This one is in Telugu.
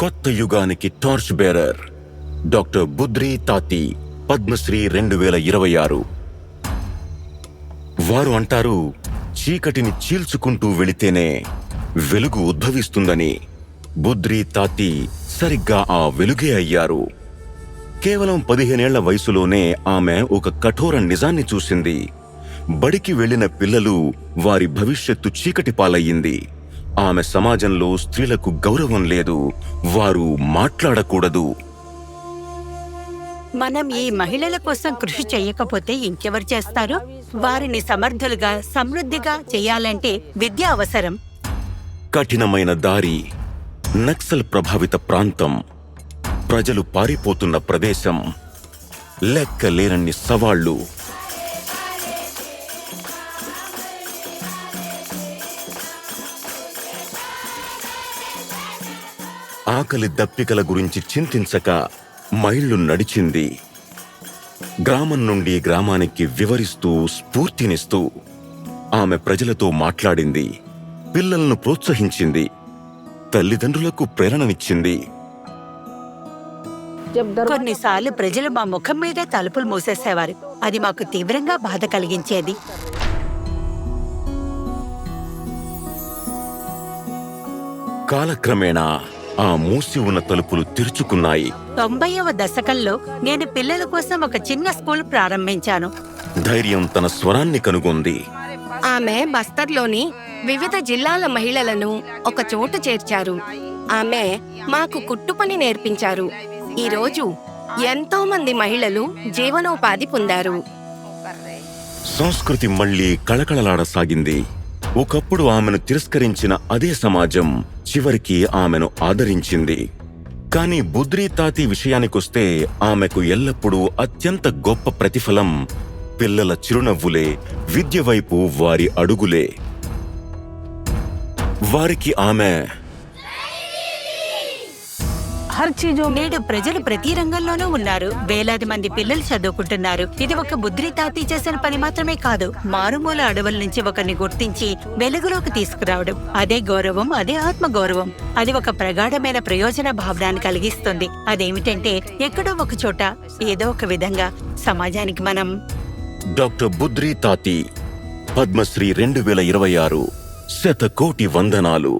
కొత్త యుగానికి టార్చ్ బేరర్ డాక్టర్ బుద్రి తాతి, పద్మశ్రీ 2026. వారు అంటారు, చీకటిని చీల్చుకుంటూ వెళితేనే వెలుగు ఉద్భవిస్తుందని. బుద్రి తాతి సరిగ్గా ఆ వెలుగే అయ్యారు. కేవలం 15 ఏళ్ల వయసులోనే ఆమె ఒక కఠోర నిజాన్ని చూసింది. బడికి వెళ్లిన పిల్లలు వారి భవిష్యత్తు చీకటి పాలయ్యింది. ఆమె సమాజంలో స్త్రీలకు గౌరవం లేదు, వారు మాట్లాడకూడదు. మనం ఈ మహిళల కోసం కృషి చేయకపోతే ఇంకెవరు చేస్తారు? వారిని సమర్థులుగా, సమృద్ధిగా చేయాలంటే విద్య అవసరం. కఠినమైన దారి, నక్సల్ ప్రభావిత ప్రాంతం, ప్రజలు పారిపోతున్న ప్రదేశం, లెక్కలేనన్ని సవాళ్లు. ఆకలి దప్పికల గురించి చింతించక మైళ్ళు నడిచింది. గ్రామం నుండి గ్రామానికి వివరిస్తూ, స్ఫూర్తినిస్తూ ఆమె ప్రజలతో మాట్లాడింది. పిల్లలను ప్రోత్సహించింది, తల్లిదండ్రులకు ప్రేరణనిచ్చింది. కొన్నిసార్లు ప్రజలు మా ముఖం మీదే తలుపులు మూసేసేవారు. అది మాకు తీవ్రంగా బాధ కలిగించేది. కాలక్రమేణా ఆ మూసి ఉన్న తలుపులు తెరుచుకున్నాయి. 90వ దశకంలో నేను పిల్లల కోసం ఒక చిన్న స్కూల్ ప్రారంభించాను. ధైర్యం తన స్వరాన్ని కనుగొంది. ఆమె బస్తర్లోని వివిధ జిల్లాల మహిళలను ఒక చోట చేర్చారు. ఆమె మాకు కుట్టుపని నేర్పించారు. ఈరోజు ఎంతో మంది మహిళలు జీవనోపాధి పొందారు. సంస్కృతి మళ్లీ కళకళలాడసాగింది. ఒకప్పుడు ఆమెను తిరస్కరించిన అదే సమాజం చివరికి ఆమెను ఆదరించింది. కాని బుద్రి తాతి విషయానికొస్తే ఆమెకు ఎల్లప్పుడూ అత్యంత గొప్ప ప్రతిఫలం పిల్లల చిరునవ్వులే, విద్య వైపు వారి అడుగులే. వారికి ఆమె నేడు ప్రజలు ప్రతి రంగంలోనూ ఉన్నారు. వేలాది మంది పిల్లలు చదువుకుంటున్నారు. ఇది ఒక బుద్రి తాతి చేసిన పని మాత్రమే కాదు, మారుమూల అడవుల నుంచి ఒకరిని గుర్తించి వెలుగులోకి తీసుకురావడం. అదే గౌరవం, అదే ఆత్మగౌరవం. అది ఒక ప్రగాఢమైన ప్రయోజన భావనాన్ని కలిగిస్తుంది. అదేమిటంటే ఎక్కడో ఒక చోట ఏదో ఒక విధంగా సమాజానికి మనం. డాక్టర్ బుద్రి తాతి, పద్మశ్రీ 2026. 100 కోటి వందనాలు.